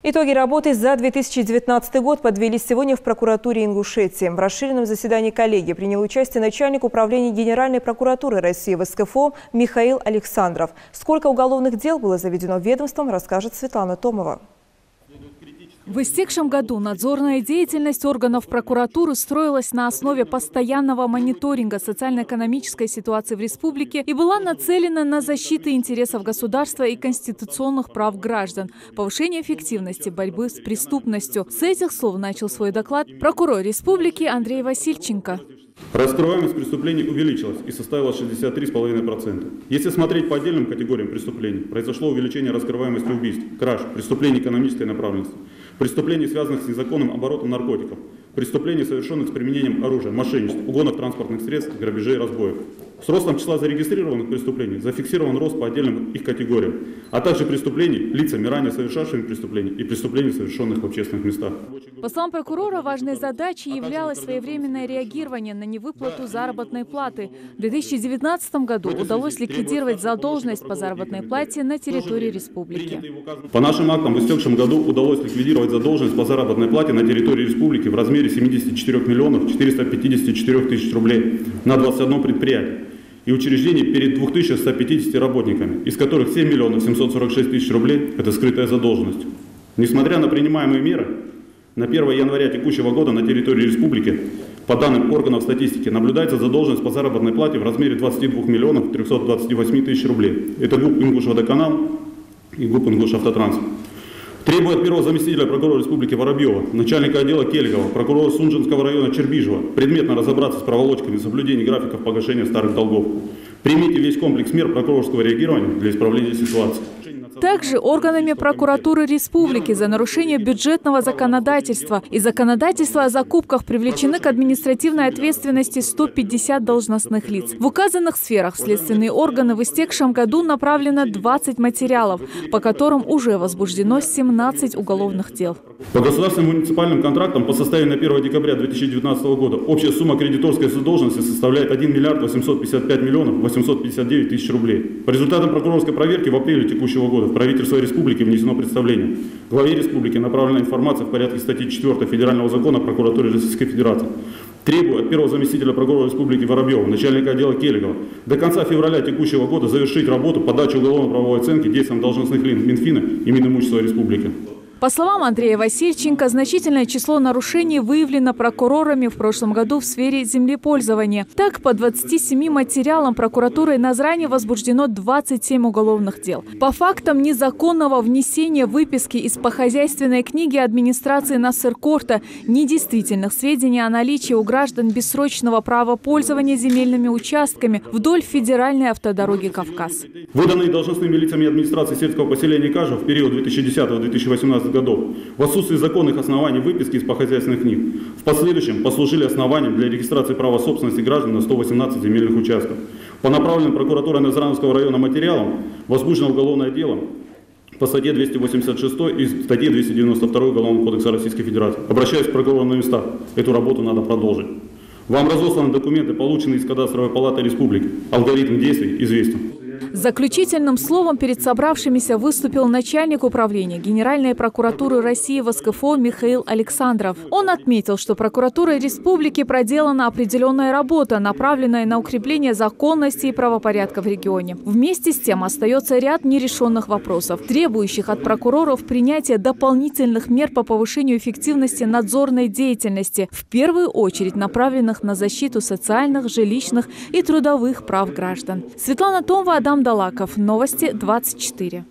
Итоги работы за 2019 год подвелись сегодня в прокуратуре Ингушетии. В расширенном заседании коллегии принял участие начальник управления Генеральной прокуратуры России в СКФО Михаил Александров. Сколько уголовных дел было заведено ведомством, расскажет Светлана Томова. В истекшем году надзорная деятельность органов прокуратуры строилась на основе постоянного мониторинга социально-экономической ситуации в республике и была нацелена на защиту интересов государства и конституционных прав граждан, повышение эффективности борьбы с преступностью. С этих слов начал свой доклад прокурор республики Андрей Васильченко. Раскрываемость преступлений увеличилась и составила 63,5%. Если смотреть по отдельным категориям преступлений, произошло увеличение раскрываемости убийств, краж, преступлений экономической направленности, преступлений, связанных с незаконным оборотом наркотиков, преступлений, совершенных с применением оружия, мошенничеств, угонов транспортных средств, грабежей и разбоев. С ростом числа зарегистрированных преступлений зафиксирован рост по отдельным их категориям, а также преступлений лицами, ранее совершавшими преступления, и преступлений, совершенных в общественных местах. По словам прокурора, важной задачей являлось своевременное реагирование на невыплату заработной платы. В 2019 году удалось ликвидировать задолженность по заработной плате на территории республики. По нашим актам в истекшем году удалось ликвидировать задолженность по заработной плате на территории республики в размере 74 миллионов 454 тысяч рублей на 21 предприятие и учреждений перед 2150 работниками, из которых 7 миллионов 746 тысяч рублей – это скрытая задолженность. Несмотря на принимаемые меры, на 1 января текущего года на территории республики, по данным органов статистики, наблюдается задолженность по заработной плате в размере 22 миллионов 328 тысяч рублей. Это ГУП «Ингушводоканал» и ГУП «Ингушавтотранс». Требует первого заместителя прокурора республики Воробьева, начальника отдела Келегова, прокурора Сунжинского района Чербижева предметно разобраться с проволочками соблюдения графиков погашения старых долгов. Примите весь комплекс мер прокурорского реагирования для исправления ситуации. Также органами прокуратуры республики за нарушение бюджетного законодательства и законодательства о закупках привлечены к административной ответственности 150 должностных лиц. В указанных сферах в следственные органы в истекшем году направлено 20 материалов, по которым уже возбуждено 17 уголовных дел. По государственным муниципальным контрактам по составе на 1 декабря 2019 года общая сумма кредиторской задолженности составляет 1 миллиард 855 миллионов 859 тысяч рублей. По результатам прокурорской проверки в апреле текущего года в правительство республики внесено представление. Главе республики направлена информация в порядке статьи 4 Федерального закона о прокуратуре Российской Федерации. Требую от первого заместителя прокурора республики Воробьева, начальника отдела Келегова, до конца февраля текущего года завершить работу по даче уголовно-правовой оценки действиям должностных лиц Минфина и Минимущества республики. По словам Андрея Васильченко, значительное число нарушений выявлено прокурорами в прошлом году в сфере землепользования. Так, по 27 материалам прокуратурой Назрани возбуждено 27 уголовных дел. По фактам незаконного внесения выписки из похозяйственной книги администрации Насыркорта, недействительных сведений о наличии у граждан бессрочного права пользования земельными участками вдоль федеральной автодороги «Кавказ». Выданные должностными лицами администрации сельского поселения Кажево в период 2010-2018 годов в отсутствии законных оснований выписки из похозяйственных книг в последующем послужили основанием для регистрации права собственности граждан на 118 земельных участков. По направленным прокуратурой Назрановского района материалам возбуждено уголовное дело по статье 286 и статье 292 Уголовного кодекса Российской Федерации. Обращаюсь к прокурорам на местах. Эту работу надо продолжить. Вам разосланы документы, полученные из кадастровой палаты республики. Алгоритм действий известен. Заключительным словом перед собравшимися выступил начальник управления Генеральной прокуратуры России в СКФО Михаил Александров. Он отметил, что прокуратурой республики проделана определенная работа, направленная на укрепление законности и правопорядка в регионе. Вместе с тем остается ряд нерешенных вопросов, требующих от прокуроров принятия дополнительных мер по повышению эффективности надзорной деятельности, в первую очередь направленных на защиту социальных, жилищных и трудовых прав граждан. Светлана Томова, Адам Далаков. Новости 24.